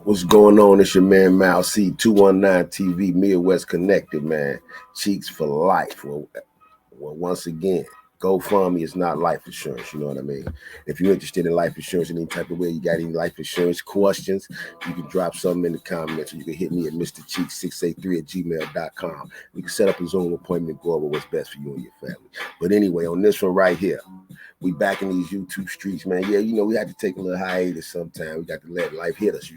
What's going on? It's your man Mal C 219 TV Midwest Connected, man. Cheeks for life. Well, once again, GoFundMe is not life insurance. You know what I mean? If you're interested in life insurance in any type of way, you got any life insurance questions, you can drop something in the comments, or you can hit me at MrCheeks683 at gmail.com. We can set up a Zoom appointment and go over what's best for you and your family. But anyway, on this one right here, we back in these YouTube streets, man. Yeah, we had to take a little hiatus sometime. We got to let life hit us,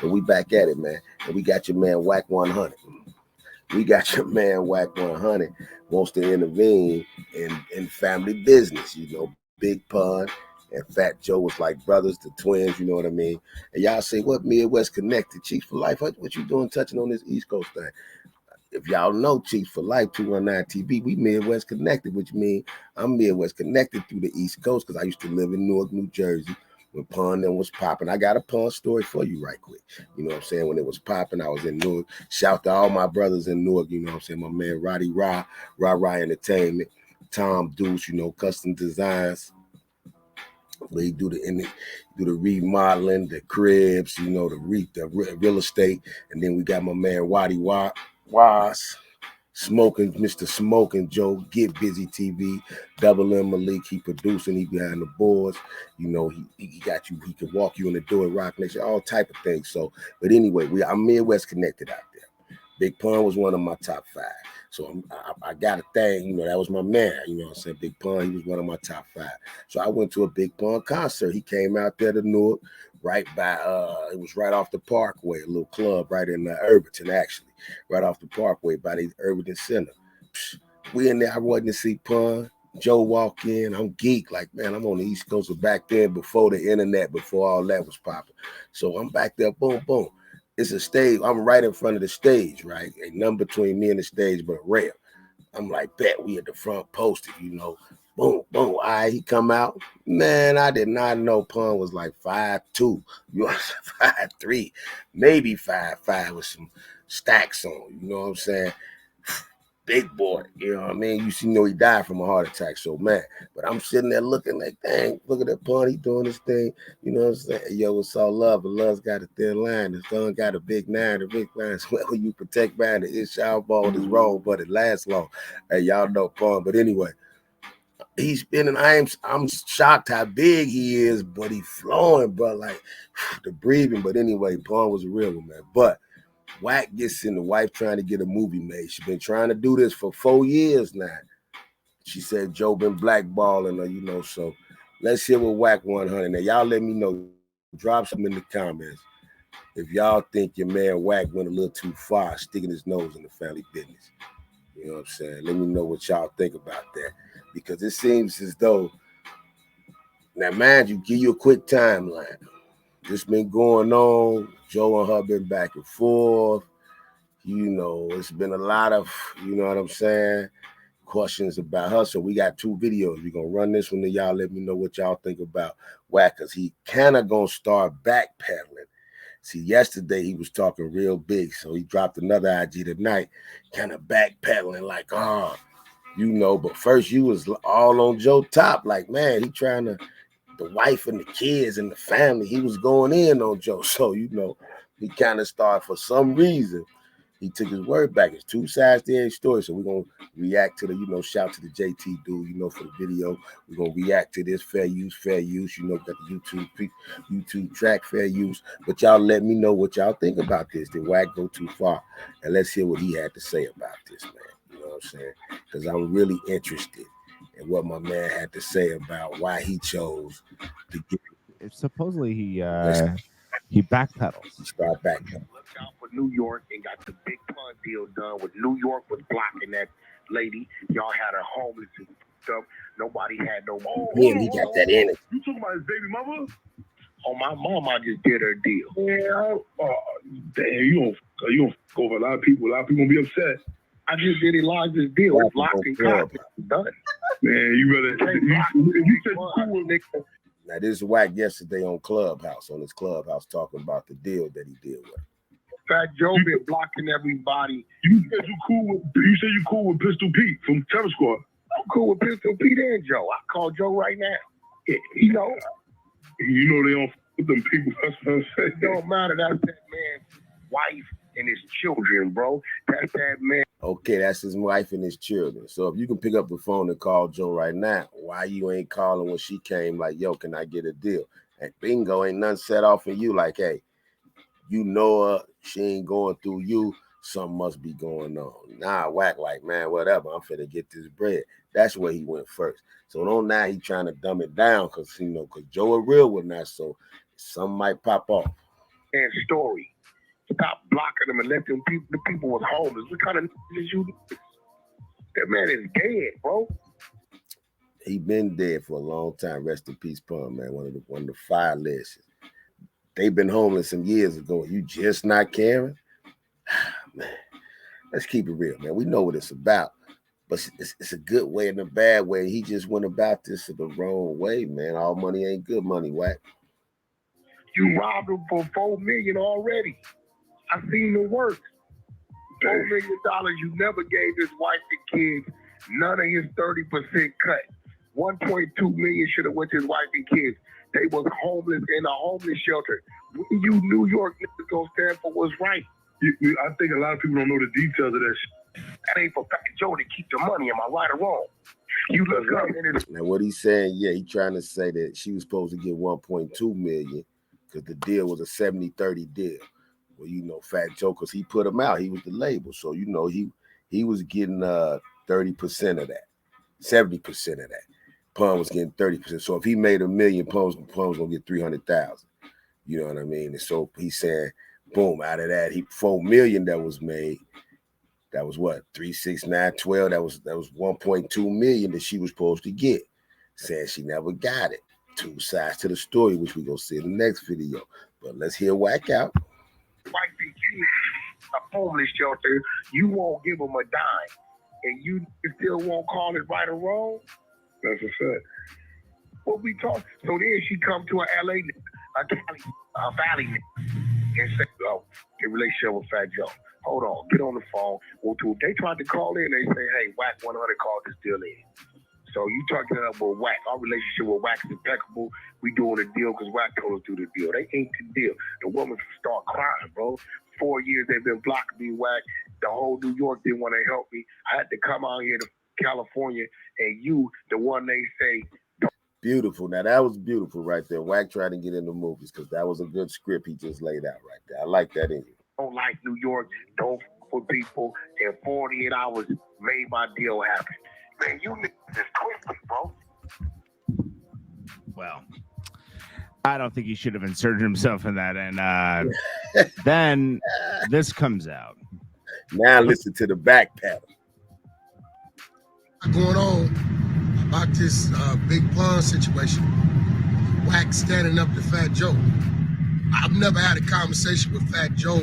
But we back at it, man. And we got your man Wack 100. We got your man Wack 100 wants to intervene in family business, Big Pun and Fat Joe was like brothers, the twins, you know what I mean? And y'all say, what Midwest Connected, Chiefs for Life? What you doing touching on this East Coast thing? If y'all know Chiefs for Life 219 TV, we Midwest Connected, which means I'm Midwest Connected through the East Coast because I used to live in Newark, New Jersey when Pun then was popping. I got a Pun story for you right quick. You know what I'm saying? When it was popping, I was in Newark. Shout to all my brothers in Newark, you know what I'm saying? My man Roddy Ra Entertainment, Tom Deuce, Custom Designs. Where he do the remodeling, the cribs, the real estate. And then we got my man Waddy Was. Smoking, Mr. Smoking Joe, Get Busy TV, Double M Malik, he producing, he behind the boards, he got you, he can walk you in the door at Rock Nation, all type of things. So, but anyway, I'm Midwest Connected out there. Big Pun was one of my top 5. So I got a thing, that was my man, what I'm saying? Big Pun, he was one of my top 5. So I went to a Big Pun concert. He came out there to Newark, right by, it was right off the Parkway, a little club right in Irvington, actually. Right off the Parkway by the Irvington Center. We in there, I wasn't to see Pun. Joe walk in, I'm geek, like, man, I'm on the East Coast. Back then, before the internet, before all that was popping. So I'm back there, boom, boom. It's a stage, I'm right in front of the stage, right? Ain't nothing between me and the stage but a rail. I'm like, bet we at the front posted, boom, boom. All right, he come out. Man, I did not know Pun was like 5'2", 5'3", maybe 5'5" with some stacks on, you know what I'm saying? Big boy, you know what I mean? He died from a heart attack, so man. But I'm sitting there looking like, dang, look at that Pun, he doing this thing, you know what I'm saying? Yo, it's all love, but love's got a thin line. The sun got a big 9, the big line's well, you protect man, it's y'all ball is wrong, but it lasts long. Hey, y'all know Pun, but anyway. He's been, and I'm shocked how big he is, but he flowing, bro, like the breathing. But anyway, Pun was a real one, man. But Wack gets in, the wife trying to get a movie made. She's been trying to do this for 4 years now. She said Joe been blackballing her, so let's hear what Wack 100. Now, y'all let me know. Drop something in the comments if y'all think your man Wack went a little too far, sticking his nose in the family business. You know what I'm saying? Let me know what y'all think about that. Because it seems as though, now mind you, give you a quick timeline. This been going on. Joe and her been back and forth. It's been a lot of, you know what I'm saying, questions about her. So we got 2 videos. We're going to run this one and y'all let me know what y'all think about Wack, because he kind of going to start backpedaling. See, yesterday he was talking real big, so he dropped another IG tonight, kind of backpedaling like, but first you was all on Joe top, like, man, he trying to, the wife and the kids and the family, he was going in on Joe. So, he kind of started, for some reason, he took his word back. It's 2 sides to every story. So we're going to react to the, shout to the JT dude, for the video. We're going to react to this fair use. Got the YouTube track, fair use. But y'all let me know what y'all think about this. Did Wack go too far? And let's hear what he had to say about this, man. You know what I'm saying? Because I'm really interested in what my man had to say about why he chose to get. Supposedly he backpedals. He started backpedaling. Looked out for New York and got the Big Pun deal done. With New York was blocking that lady. Y'all had her homeless and stuff. Nobody had no. Yeah, he got that in it. You talking about his baby mama? Oh, my mom, I just did her deal. Yeah. Damn, you don't go over a lot of people. A lot of people gonna be upset. I just did Elijah's deal. It's locked and cocked. It's done. Man, you better. You said you cool with nigga. Now, this is Wack yesterday on his Clubhouse, talking about the deal that he did with. Fat Joe been blocking everybody. You said you cool with Pistol Pete from Terror Squad. I'm cool with Pistol Pete and Joe. I call Joe right now. You know they on With them people, that's what I'm saying. It don't matter. That's that man's wife and his children, bro. That's that man. Okay, that's his wife and his children. So if you can pick up the phone and call Joe right now, why you ain't calling when she came like, yo, can I get a deal? And bingo, ain't nothing set off in you like, hey, you know her, she ain't going through you, something must be going on. Nah, Wack like, man, whatever, I'm finna get this bread. That's where he went first. So don't now he trying to dumb it down because, you know, because Joe a real one now, so something might pop off. And story. Stop blocking them and let them people. The people was homeless. What kind of is you? That man is dead, bro. He been dead for a long time. Rest in peace, Pun, man. One of the fire lists. They been homeless some years ago. You just not caring, man. Let's keep it real, man. We know what it's about, but it's a good way and a bad way. He just went about this the wrong way, man. All money ain't good money, Wack. You robbed him for $4 million already. I seen the work. $4 million. You never gave his wife and kids none of his 30% cut. 1.2 million should have went to his wife and kids. They was homeless in a homeless shelter. You New York niggas gonna stand for what's right. I think a lot of people don't know the details of that shit. That ain't for Fat Joe to keep the money. Am I right or wrong? You look up and it's Now what he's saying, yeah, he trying to say that she was supposed to get 1.2 million because the deal was a 70-30 deal. Well, you know, Fat Joe, because he put him out, he was the label, so you know he was getting 30% of that, 70% of that. Pun was getting 30%. So if he made $1 million, Pun was gonna get 300,000. You know what I mean? And so he's saying, boom, out of that, he $4 million that was made. That was what 3, 6, 9, 12. That was 1.2 million that she was supposed to get. Saying she never got it. Two sides to the story, which we gonna see in the next video. But let's hear Wack out. wife and kids, a homeless shelter. You won't give them a dime, and you still won't call it right or wrong. That's a fact. What we talk. So then she come to a LA, a Valley, and say, "Oh, the relationship with Fat Joe. Hold on, get on the phone." Well, they tried to call in. They say, "Hey, Wack 100 called this deal in." So you talking about Wack? Our relationship with Wack is impeccable. We doing a deal because Wack told us to do the deal. They ain't the deal. The woman start crying, bro. 4 years they've been blocking me, Wack. The whole New York didn't want to help me. I had to come out here to California, and you, the one they say. Beautiful. Now that was beautiful right there. Wack tried to get into movies because that was a good script he just laid out right there. I like that in you. Don't like New York. Don't f with people. In 48 hours, made my deal happen. Man, you niggas is twisted, bro. Well, I don't think he should have inserted himself in that. And then this comes out. Now listen to the back pedal. Going on about this Big Pun situation. Wack standing up to Fat Joe. I've never had a conversation with Fat Joe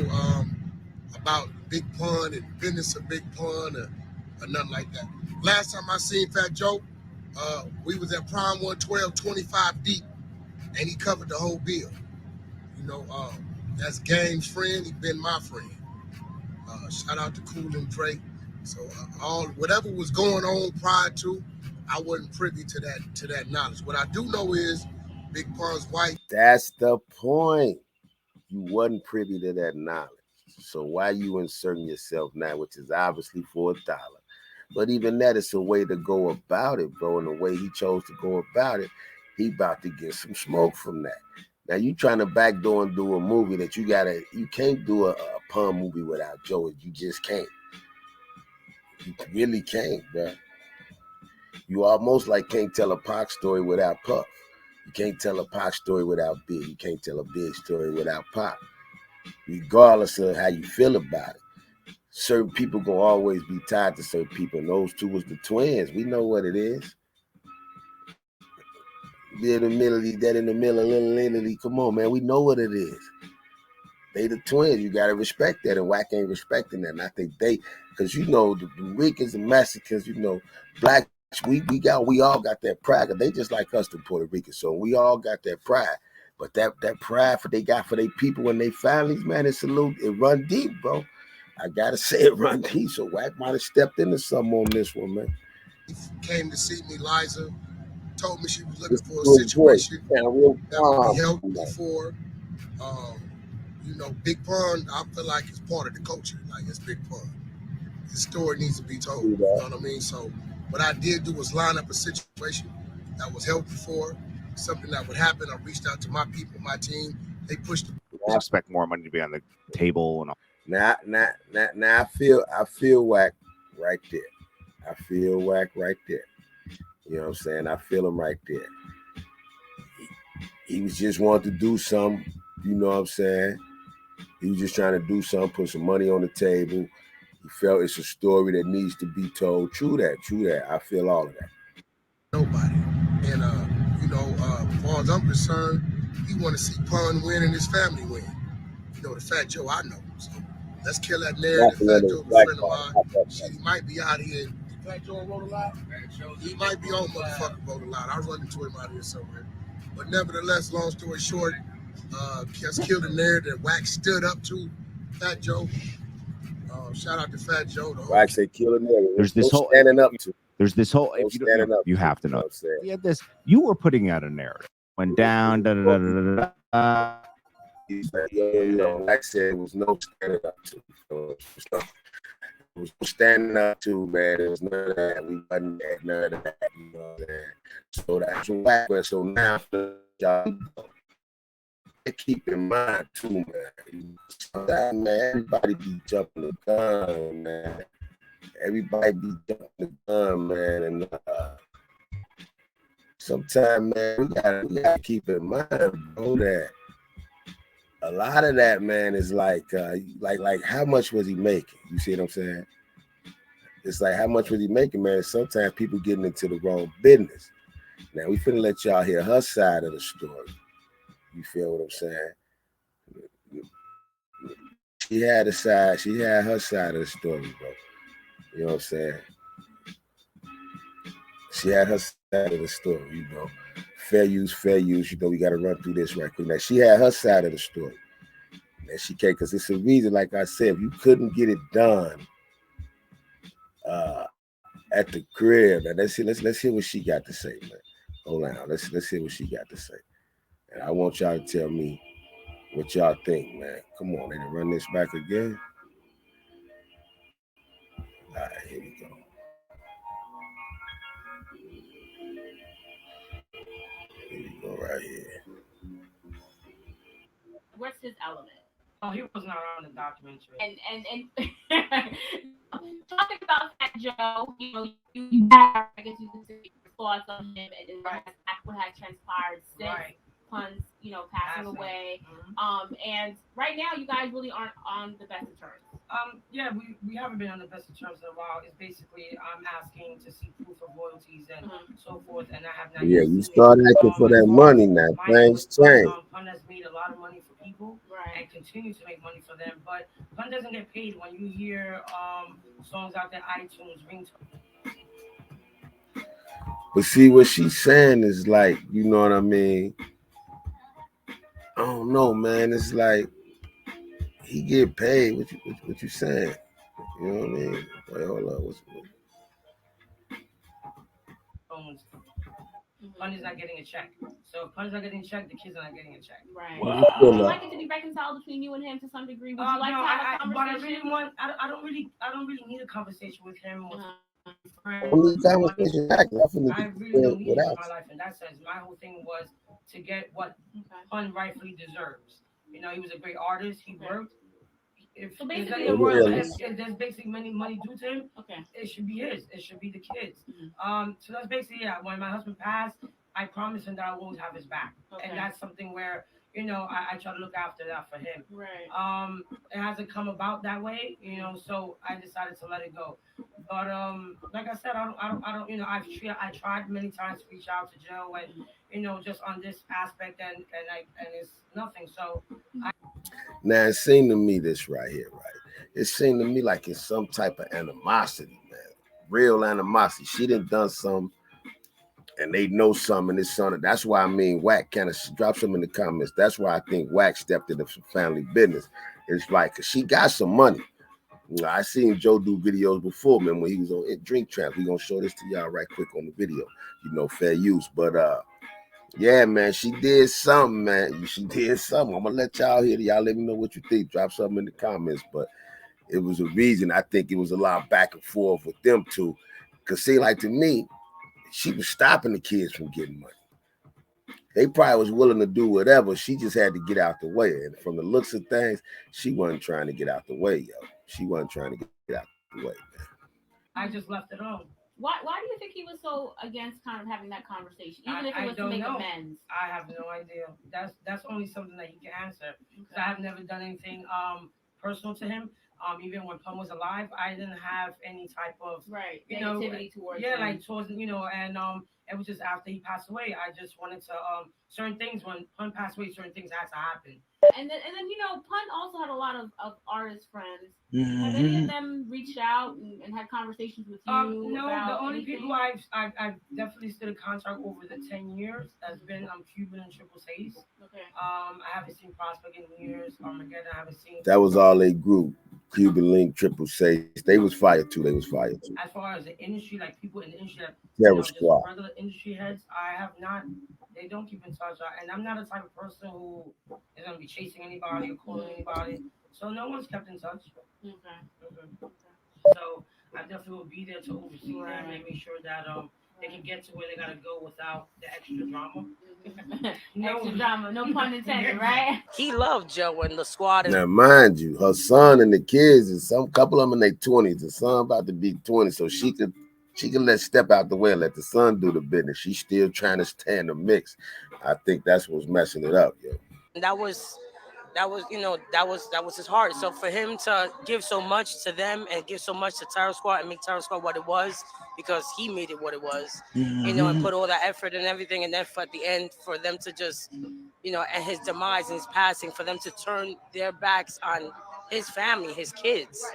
about Big Pun and business of Big Pun or nothing like that. Last time I seen Fat Joe, we was at Prime 112, 25 deep, and he covered the whole bill. You know, that's Game's friend. He been my friend. Shout out to Cool and Dre. So whatever was going on prior to, I wasn't privy to that knowledge. What I do know is Big Pun's wife. That's the point. You wasn't privy to that knowledge. So why you inserting yourself now, which is obviously for $1? But even that is a way to go about it, bro. And the way he chose to go about it, he about to get some smoke from that. Now you trying to backdoor and do a movie that you can't do a Pun movie without Joey. You just can't. You really can't, bro. You almost like can't tell a Pac story without Puff. You can't tell a Pac story without Big. You can't tell a Big story without Pac. Regardless of how you feel about it. Certain people gonna always be tied to certain people, and those two was the twins. We know what it is. They're in the middle, that in the middle, little Italy. Come on, man. We know what it is. They the twins. You gotta respect that, and Wack ain't respecting that. And I think because you know the Ricans and Mexicans, you know, blacks, we all got that pride. They just like us, the Puerto Ricans, so we all got that pride. But that pride they got for their people and their families, man, it run deep, bro. I gotta say it run deep. So Wack might have stepped into something on this one, man. He came to see me, Liza, told me she was This looking for a was voice. situation Sound real that would calm. be healthy for, Big Pun. I feel like it's part of the culture. Like it's Big Pun. His story needs to be told. You know what I mean? So what I did do was line up a situation that was healthy for her, something that would happen. I reached out to my people, my team. They pushed the. I expect more money to be on the table and all. Now I feel Wack right there. I feel Wack right there. You know what I'm saying? I feel him right there. He was just wanting to do something, you know what I'm saying? He was just trying to do something, put some money on the table. He felt it's a story that needs to be told. True that. I feel all of that. Nobody. And as far as I'm concerned, he want to see Pun win and his family win. The Fat Joe I know. So let's kill that narrative. Fat Joe, a friend of mine. Shit, he might be out here. Fat Joe wrote a lot. He might be on motherfucking wrote a lot. I run into him out here somewhere. But nevertheless, long story short, let's kill the narrative that Wack stood up to Fat Joe. Shout out to Fat Joe. Wack say kill the narrative. There's this whole standing up to. There's this whole. If you don't know, you have to know. You had this. You were putting out a narrative. Went down. Da, da, da, da, da, da. He's like, like I said, it was no standing up to. It was no standing up to, man. It was none of that. We wasn't at none of that. You know what I'm saying? So that's Wack. So now, y'all keep in mind too, man. Sometimes, man, everybody be jumping the gun, man. Everybody be jumping the gun, man, and sometimes, man, we gotta keep in mind, bro, that a lot of that, man, is like how much was he making? You see what I'm saying? It's like how much was he making, man? Sometimes people getting into the wrong business. Now we finna let y'all hear her side of the story. You feel what I'm saying? She had her side of the story, bro. You know what I'm saying? She had her side of the story, Fair use, we got to run through this right quick. Now, she had her side of the story. And she can't, because it's a reason, like I said, if you couldn't get it done at the crib, and let's hear what she got to say, man. Hold on, let's hear what she got to say. And I want y'all to tell me what y'all think, man. Come on, they done run this back again. All right, here we go. Here we go, right here. What's his element? Oh, he wasn't around the documentary. And talking about Fat Joe, you have, I guess you can say, your thoughts on him and what had transpired since Pun's, passing away. Mm-hmm. And right now, you guys really aren't on the best of terms. Yeah, we haven't been on the best of terms in a while. It's basically I'm asking to see proof of royalties and so forth, and I have not. Yeah, you start acting for that money now. Things change. Pun has made a lot of money for people, and continues to make money for them. But Pun doesn't get paid when you hear songs out there, iTunes, ringtone. But see, what she's saying is like, you know what I mean? I don't know, man. It's like he get paid. What you saying? You know what I mean? Wait, hold on. Pun is not getting a check. So if Pun is not getting a check, the kids are not getting a check. Right. Wow. Would you like it to be reconciled between you and him to some degree? Would you like to have a conversation? But I don't really need a conversation with him. I really don't need it in my life in that sense. My whole thing was to get what Pun rightfully deserves. He was a great artist. He worked. If there's basically money due to him, it should be his. It should be the kids. So that's basically when my husband passed, I promised him that I won't have his back, and that's something where I try to look after that for him. Right. It hasn't come about that way, so I decided to let it go. But like I said, I don't I tried many times to reach out to Joe and just on this aspect and it's nothing. So now it seemed to me this right here, it seemed to me like it's some type of animosity, man. Real animosity. She done some and they know something and it's something. That's why Wack kind of dropped some in the comments. That's why I think Wack stepped into some family business. It's like, cause she got some money. I seen Joe do videos before, man, when he was on Drink Traps. We gonna show this to y'all right quick on the video. Fair use. But yeah, man, she did something, man. She did something. I'm gonna let y'all hear. Y'all let me know what you think. Drop something in the comments. But it was a reason. I think it was a lot of back and forth with them two. Cause see, like to me, she was stopping the kids from getting money. They probably was willing to do whatever. She just had to get out the way. And from the looks of things, she wasn't trying to get out the way, yo. She wasn't trying to get out the way, man. I just left it on. Why do you think he was so against kind of having that conversation, even if it was to make amends? I have no idea. That's only something that he can answer. Because I have never done anything personal to him. Even when Plum was alive, I didn't have any type of negativity towards him. Like towards and it was just after he passed away. I just wanted to certain things when Plum passed away, certain things had to happen. And then Pun also had a lot of artist friends. Mm-hmm. Have any of them reached out and had conversations with you? No, the only people I've definitely stood in contact over the 10 years has been Cuban and Triple C's. Okay. I haven't seen Prospect in years. Again, I haven't seen. That was all they group. Cuban Link, Triple C's. They was fired too. As far as the industry, like people in the industry just regular industry heads, I have not. They don't keep in touch, and I'm not a type of person who is gonna be chasing anybody or calling anybody. So no one's kept in touch. Okay. So I definitely will be there to oversee them and make sure that they can get to where they gotta go without the extra drama. Extra drama, no pun intended, right? He loved Joe and the squad. Now, mind you, her son and the kids, and some couple of them in their 20s. The son about to be 20, so she could let step out the way and let the son do the business. She's still trying to stay in the mix. I think that's what's messing it up, yo. That was his heart. So for him to give so much to them and give so much to Terror Squad and make Terror Squad what it was, because he made it what it was, and put all that effort and everything, and then at the end for them to just, and his demise and his passing, for them to turn their backs on his family, his kids.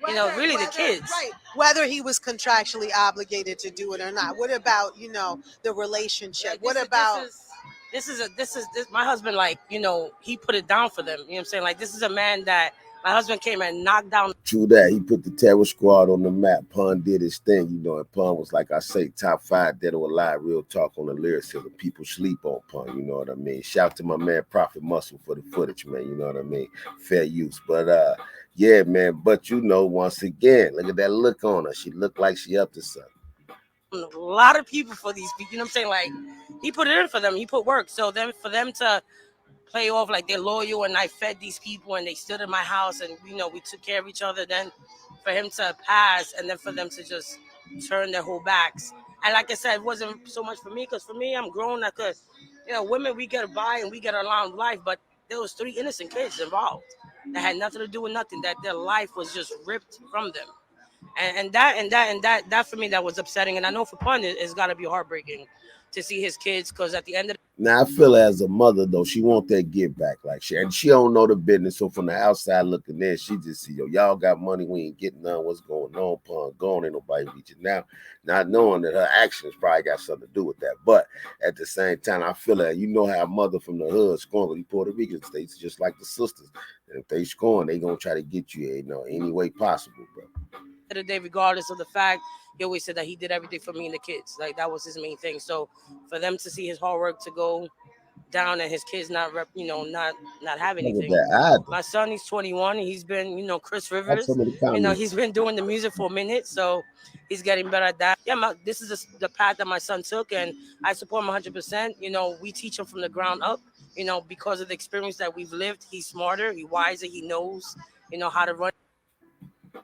Really the kids. Right. Whether he was contractually obligated to do it or not. What about, the relationship? This is my husband, he put it down for them. You know what I'm saying? Like, this is a man that my husband came and knocked down. True that. He put the Terror Squad on the map. Pun did his thing, and Pun was, like I say, top 5 dead or alive, real talk on the lyricism. People sleep on Pun, you know what I mean? Shout to my man Prophet Muscle for the footage, man, you know what I mean? Fair use. But yeah, man, but once again, look at that look on her. She looked like she up to something. A lot of people for these people, you know what I'm saying? Like, he put it in for them, he put work. So then for them to play off like they're loyal, and I fed these people and they stood in my house and we took care of each other, then for him to pass and then for them to just turn their whole backs. And like I said, it wasn't so much for me, because for me, I'm grown. I could, women, we get by and we get along with life, but there was 3 innocent kids involved that had nothing to do with nothing, that their life was just ripped from them. And that for me, that was upsetting. And I know for Pun, it's got to be heartbreaking to see his kids, because at the end of now, I feel as a mother, though, she want that give back. Like, she don't know the business. So from the outside looking in, she just see, y'all got money, we ain't getting none. What's going on? Pun gone, ain't nobody reaching now. Not knowing that her actions probably got something to do with that. But at the same time, I feel that how a mother from the hood scoring, these Puerto Rican states, just like the sisters. And if they scoring, they gonna try to get you, any way possible, bro. The day, regardless of the fact, he always said that he did everything for me and the kids. Like, that was his main thing. So for them to see his hard work to go down and his kids not have anything. My son, he's 21. He's been, Chris Rivers. He's been doing the music for a minute, so he's getting better at that. Yeah, this is the path that my son took, and I support him 100%. We teach him from the ground up. Because of the experience that we've lived, he's smarter, he's wiser, he knows, how to run.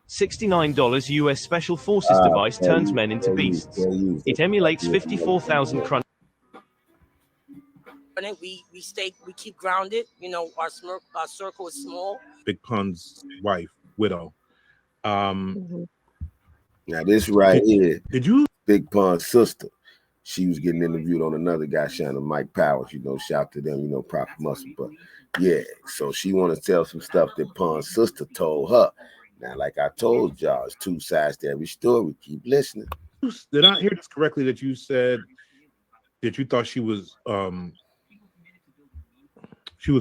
$69 US Special Forces device turns men into beasts. It emulates 54,000 crunch. We keep grounded. Our circle is small. Big Pun's wife, widow. Now this right here, did you? Big Pun's sister. She was getting interviewed on another guy, Shannon Mike Powers. Shout to them. Prophet Muscle. But yeah, so she want to tell some stuff that Pun's sister told her. Now, like I told y'all, it's 2 sides to every story. Keep listening. Did I hear this correctly that you said that you thought she was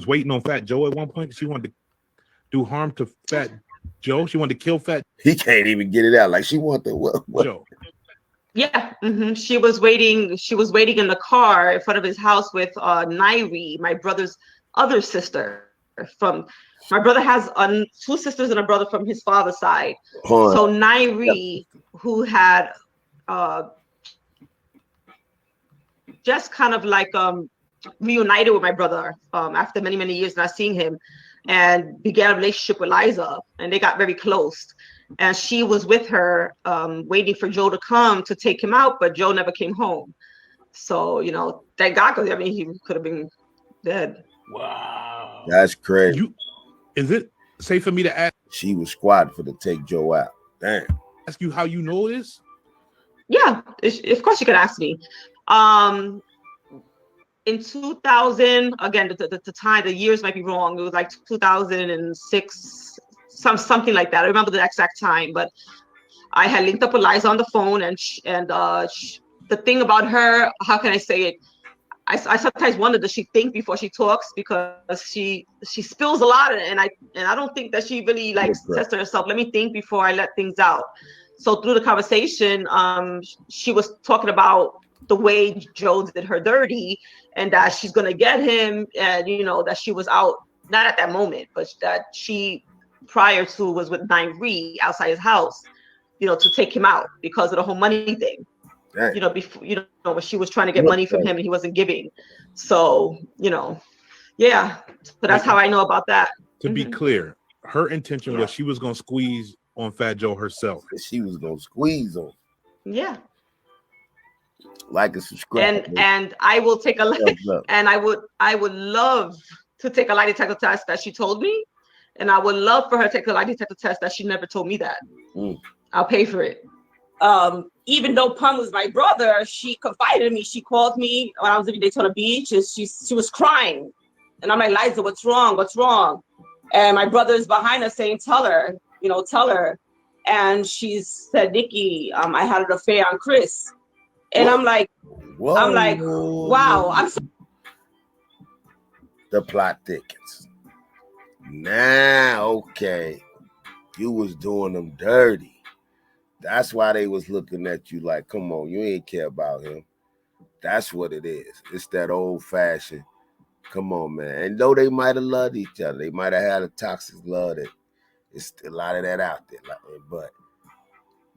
waiting on Fat Joe at one point because she wanted to do harm to Fat Joe? She wanted to kill Fat. He can't even get it out. Like she wanted to what? Joe. Yeah, she was waiting. She was waiting in the car in front of his house with Nairi, my brother's other sister. From my brother has two sisters and a brother from his father's side. So Nairi, who had just kind of like reunited with my brother after many years not seeing him, and began a relationship with Liza, and they got very close. And she was with her, waiting for Joe to come to take him out, but Joe never came home. So, you know, thank God, because I mean, he could have been dead. Wow. That's crazy. Is it safe for me to ask? She was squatting for to take Joe out. Damn. Ask you how you know this? Yeah, of course you could ask me. In 2000, again, the time, the years might be wrong. It was like 2006, something like that. I remember the exact time, but I had linked up with Liza on the phone, and the thing about her, how can I say it? I sometimes wonder, does she think before she talks? Because she spills a lot, and I don't think that she really like says to herself, let me think before I let things out. So through the conversation, she was talking about the way Joe did her dirty, and that she's gonna get him, and you know that she was out, not at that moment, but that she prior to was with Nairi outside his house, you know, to take him out because of the whole money thing. Dang. You know, before, you know, when she was trying to get money from him and he wasn't giving. So, you know, yeah. So that's how I know about that. To be clear, her intention was she was gonna squeeze on Fat Joe herself. She was gonna squeeze on. Yeah. Like and subscribe. And I will take a and I would love to take a lie detector test that she told me, and I would love for her to take a lie detector test that she never told me that. I'll pay for it. Even though Pun was my brother, she confided in me. She called me when I was in Daytona Beach, and she was crying, and I'm like, Liza, what's wrong? What's wrong? And my brother's behind her saying, tell her, you know, tell her. And she said, Nikki, I had an affair on Chris. And I'm like, wow. The plot thickens. Now, okay, you was doing them dirty. That's why they was looking at you like, come on, you ain't care about him. That's what it is. It's that old fashioned, come on, man. And though they might have loved each other, they might have had a toxic love, that it's a lot of that out there. But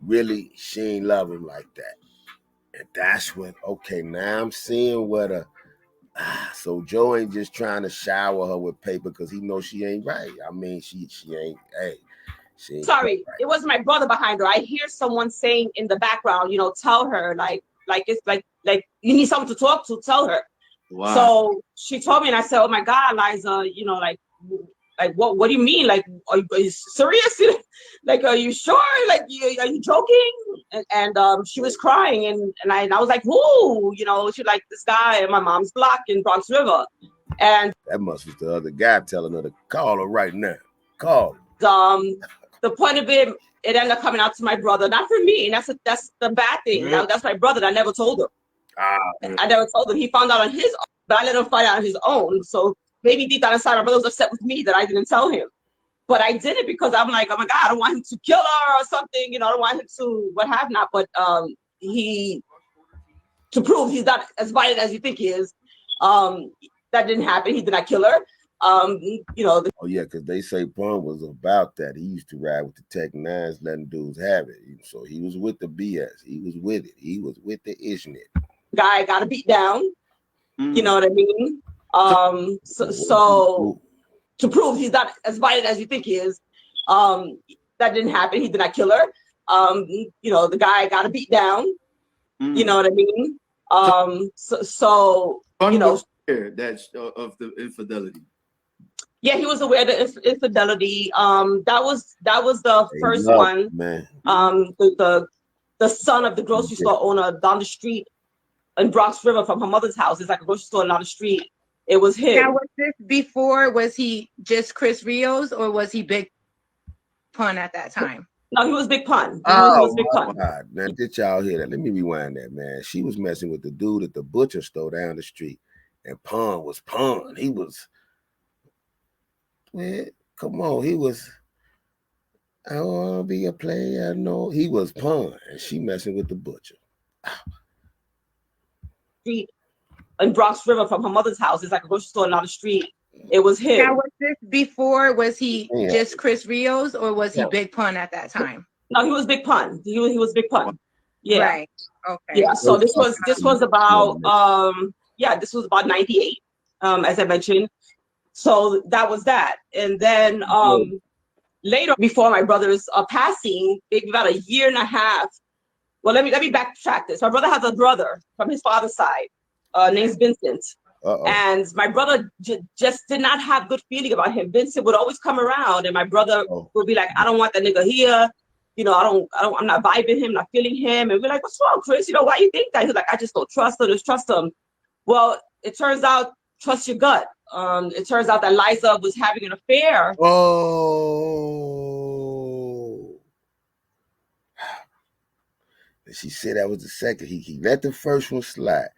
really, she ain't love him like that. And that's when, okay, now I'm seeing what so Joe ain't just trying to shower her with paper because he knows she ain't right. I mean, she ain't, hey. Sorry, it wasn't my brother behind her. I hear someone saying in the background, you know, tell her, like it's like you need someone to talk to, tell her. Wow. So she told me, and I said, oh my God, Liza, you know, like what do you mean? Like, are you serious? Like, are you sure? Like, are you joking? And she was crying, and I was like, who? You know, she like this guy at my mom's block in Bronx River. And that must be the other guy telling her to call her right now. Call. The point of it ended up coming out to my brother, not for me. And that's the bad thing. That's my brother. I never told him. I never told him. He found out on his own, but I let him find out on his own. So maybe deep down inside, my brother was upset with me that I didn't tell him. But I did it because I'm like, oh my God, I don't want him to kill her or something. You know, I don't want him to what have not. But to prove he's not as violent as you think he is, that didn't happen. He did not kill her. You know. Oh yeah, because they say Pun was about that. He used to ride with the Tech Nines, letting dudes have it. So he was with the BS. He was with it. He was with the Ishnet. Guy got beat down. You know what I mean? So to prove he's not as violent as you think he is, that didn't happen. He did not kill her. You know, the guy got beat down. You know what I mean? So you know, that's of the infidelity. Yeah, he was aware of the infidelity. That was the first one. Man. The son of the grocery store owner down the street in Bronx River from her mother's house. It's like a grocery store down the street. It was him. Now, was this before? Was he just Chris Rios, or was he Big Pun at that time? No, he was Big Pun. He was Big Pun. God. Now, did y'all hear that? Let me rewind that, man. She was messing with the dude at the butcher store down the street, and Pun was Pun. He was, man, come on, he was I want to be a player. No, he was Pun, and she messing with the butcher. Street in Bronx River from her mother's house. It's like a grocery store down the street. It was him. Now, was this before? Was he just Chris Rios, or was he Big Pun at that time? No, he was Big Pun. He was Big Pun. Yeah. Right. Okay. Yeah. So this was about this was about 98, as I mentioned. So that was that. And then later, before my brother's passing, maybe about a year and a half. Well, let me backtrack this. My brother has a brother from his father's side, named Vincent. And my brother just did not have good feeling about him. Vincent would always come around, and my brother would be like, "I don't want that nigga here. You know, I'm not vibing him, not feeling him." And we're like, "What's wrong, Chris? You know, why you think that?" He's like, "I just don't trust him. Just trust him." Well, it turns out, trust your gut. It turns out that Liza was having an affair. Oh. She said that was the second. He let the first one slide.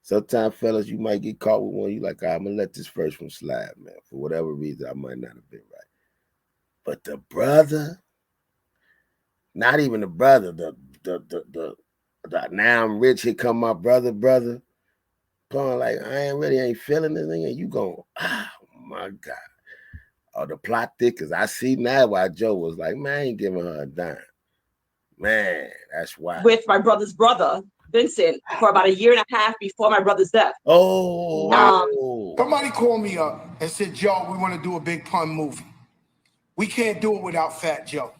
Sometimes, fellas, you might get caught with one. You like, I'm gonna let this first one slide, man. For whatever reason, I might not have been right. But the brother, not even the brother, the now I'm rich, here come my brother. Pun like, I ain't feeling this thing, and you going, oh my God. Oh, the plot thickens. I see now why Joe was like, man, I ain't giving her a dime. Man, that's why. With my brother's brother, Vincent, for about a year and a half before my brother's death. Somebody called me up and said, Joe, we want to do a Big Pun movie. We can't do it without Fat Joe.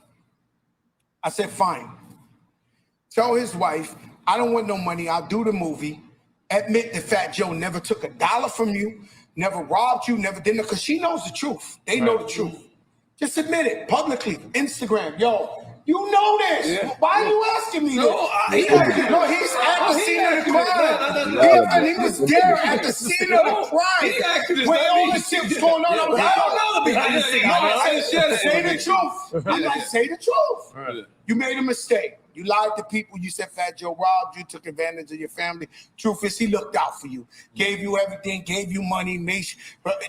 I said, fine. Tell his wife, I don't want no money. I'll do the movie. Admit that Fat Joe never took $1 from you, never robbed you, never did it, because she knows the truth. They know the truth. Just admit it publicly. Instagram, yo. You know this. Yeah. Why are you asking me this? He's at the scene of the crime. He was there at the scene of the crime. When all this shit was going on, I was like, I don't know the behind the scenes. Say the truth. I'm like, say the truth. Right. You made a mistake. You lied to people. You said Fat Joe robbed you, took advantage of your family. Truth is, he looked out for you, gave you everything, gave you money,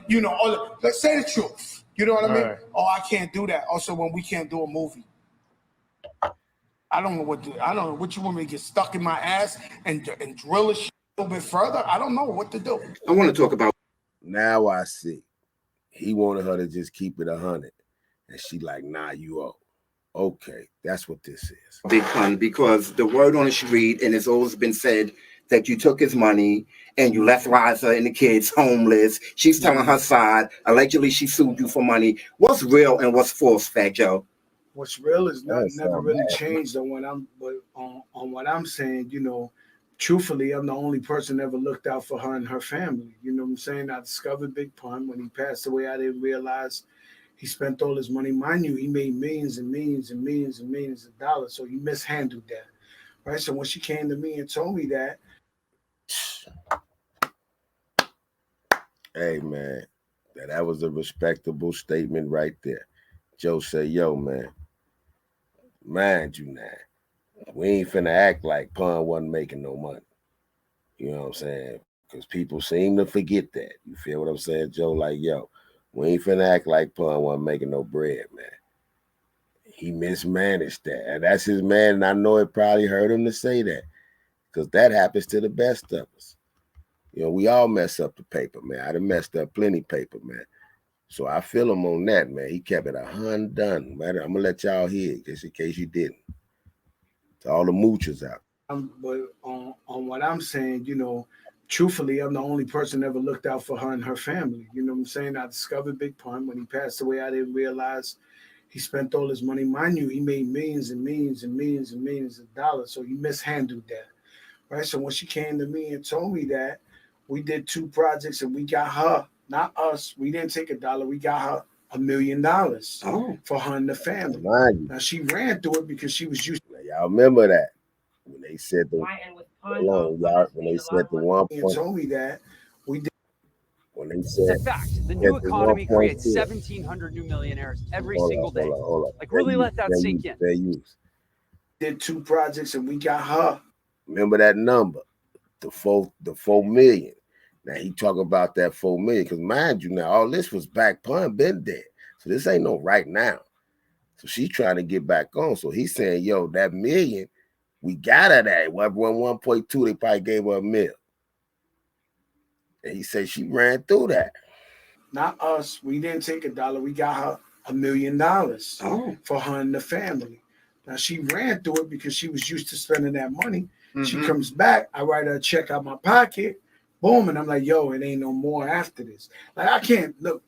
you know, let's say the truth. You know what I mean? Right. Oh, I can't do that. Also, when we can't do a movie. I don't know what you want me to get stuck in my ass and drill it a little bit further. I don't know what to do. I want to talk about. Now I see. He wanted her to just keep it 100, and she like, nah, you owe. Okay, that's what this is. Big Pun, because the word on the street, and it's always been said that you took his money and you left Liza and the kids homeless. She's telling her side. Allegedly, she sued you for money. What's real and what's false, Fat Joe? What's real is never really changed on what I'm saying. You know, truthfully, I'm the only person that ever looked out for her and her family. You know what I'm saying? I discovered Big Pun. When he passed away, I didn't realize he spent all his money. Mind you, he made millions and millions and millions and millions of dollars. So he mishandled that. Right? So when she came to me and told me that. Hey, man, that was a respectable statement right there. Joe said, yo, man, mind you now, we ain't finna act like Pun wasn't making no money. You know what I'm saying? Because people seem to forget that. You feel what I'm saying, Joe? Like, yo, we ain't finna act like Pun wasn't making no bread, man. He mismanaged that. And that's his man, and I know it probably hurt him to say that. Because that happens to the best of us. You know, we all mess up the paper, man. I done messed up plenty paper, man. So I feel him on that, man. He kept it 100 done. Man, I'm gonna let y'all hear it just in case you didn't. To all the moochers out. But on what I'm saying, you know, truthfully, I'm the only person that ever looked out for her and her family. You know what I'm saying? I discovered Big Pun. When he passed away, I didn't realize he spent all his money. Mind you, he made millions and millions and millions and millions of dollars. So he mishandled that. Right? So when she came to me and told me that, we did 2 projects and we got her. Not us. We didn't take $1. We got her $1 million for her and the family. Now she ran through it because she was used to it. Y'all remember that when they said the when they said the 1 point. Told me that we did. When they said it's a fact. The new economy creates 1,700 new millionaires every single day. Like really let that sink in. Did 2 projects and we got her. Remember that number, the 4 million. Now he talk about that 4 million because mind you, now all this was back Pun been dead, so this ain't no right now. So she's trying to get back on. So he's saying, yo, that million, we got her that. 1.2, they probably gave her $1 million. And he said she ran through that. Not us. We didn't take $1. We got her $1 million for her and the family. Now she ran through it because she was used to spending that money. Mm-hmm. She comes back, I write her a check out my pocket, boom, and I'm like, yo, it ain't no more after this. Like I can't look.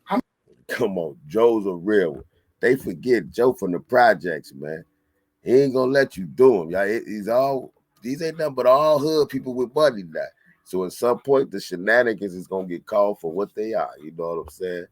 Come on, Joe's a real one. They forget Joe from the projects, man. He ain't gonna let you do him, y'all. These ain't nothing but all hood people with money now. So at some point, the shenanigans is gonna get called for what they are. You know what I'm saying?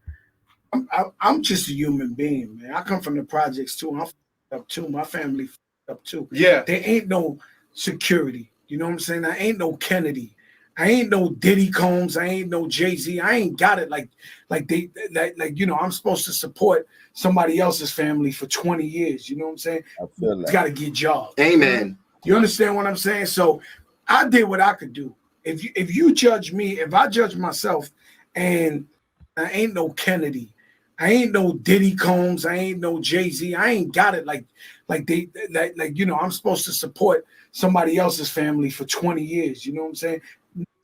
I'm just a human being, man. I come from the projects too. I'm up too. My family up too. Yeah. There ain't no security. You know what I'm saying? I ain't no Kennedy. I ain't no Diddy Combs. I ain't no Jay-Z. I ain't got it like you know, I'm supposed to support somebody else's family for 20 years. You know what I'm saying? I feel like. Got to get jobs. Amen. You understand what I'm saying? So I did what I could do. If you judge me, if I judge myself, and I ain't no Kennedy, I ain't no Diddy Combs, I ain't no Jay-Z, I ain't got it like you know, I'm supposed to support somebody else's family for 20 years. You know what I'm saying?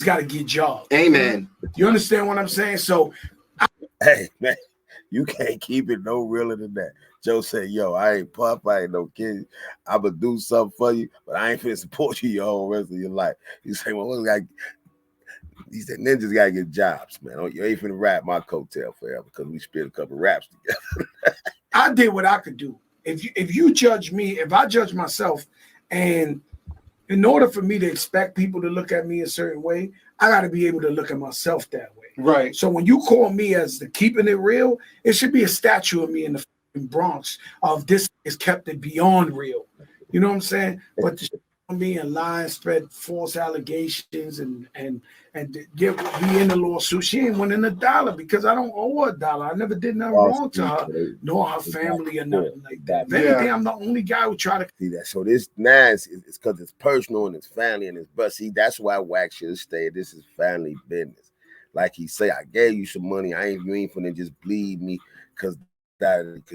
Got to get jobs. Amen. You understand what I'm saying? So, hey man, you can't keep it no realer than that. Joe said, yo, I ain't puff, I ain't no kid. I'ma do something for you, but I ain't finna support you your whole rest of your life. You say, well, what's like? He said, ninjas gotta get jobs, man. You ain't finna rap my coattail forever because we spit a couple raps together. I did what I could do. If you judge me, if I judge myself, and in order for me to expect people to look at me a certain way, I got to be able to look at myself that way. Right. So when you call me as the keeping it real, it should be a statue of me in the Bronx of this is kept it beyond real. You know what I'm saying? But to show me and lie, spread false allegations and get be in the lawsuit, she ain't winning $1 because I don't owe her $1. I never did nothing wrong to her, nor her family or nothing like that. If anything, I'm the only guy who try to see that. So this now it's because it's personal and it's family and it's but see, that's why Wack should have stayed. This is family business. Like he say, I gave you some money. You ain't finna just bleed me because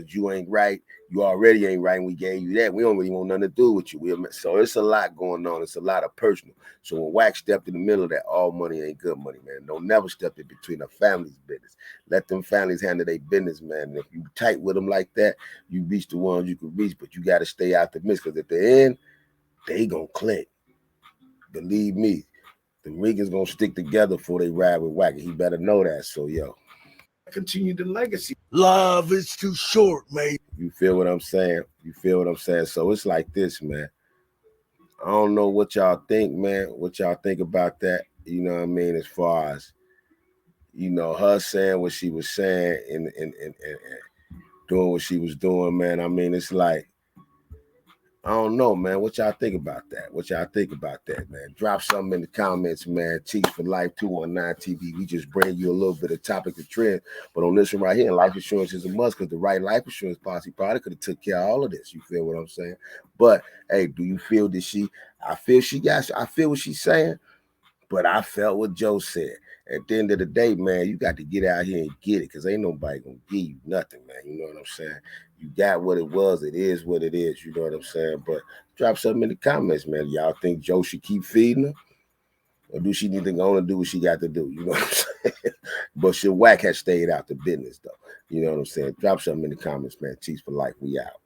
you ain't right. You already ain't right, and we gave you that. We don't really want nothing to do with you. So it's a lot going on. It's a lot of personal. So when Wack stepped in the middle of that, all money ain't good money, man. Don't never step in between a family's business. Let them families handle their business, man. And if you tight with them like that, you reach the ones you can reach, but you got to stay out the mix because at the end, they gonna click. Believe me, the Ricans gonna stick together before they ride with Wack. He better know that. So yo. continue the legacy. Love is too short, mate. You feel what I'm saying? So it's like this, man. I don't know what y'all think, man. What y'all think about that? You know what I mean? As far as, you know, her saying what she was saying and doing what she was doing, man. I mean, it's like, I don't know, man. What y'all think about that? Man? Drop something in the comments, man. Cheeks for Life 219 TV. We just bring you a little bit of topic of trend. But on this one right here, life insurance is a must because the right life insurance policy probably could have took care of all of this. You feel what I'm saying? But hey, do you feel that I feel what she's saying, but I felt what Joe said. At the end of the day, man, you got to get out here and get it because ain't nobody going to give you nothing, man. You know what I'm saying? You got what it was. It is what it is. You know what I'm saying? But drop something in the comments, man. Y'all think Joe should keep feeding her? Or do she need to go and do what she got to do? You know what I'm saying? But should Wack have stayed out the business, though? You know what I'm saying? Drop something in the comments, man. Cheeks for Life. We out.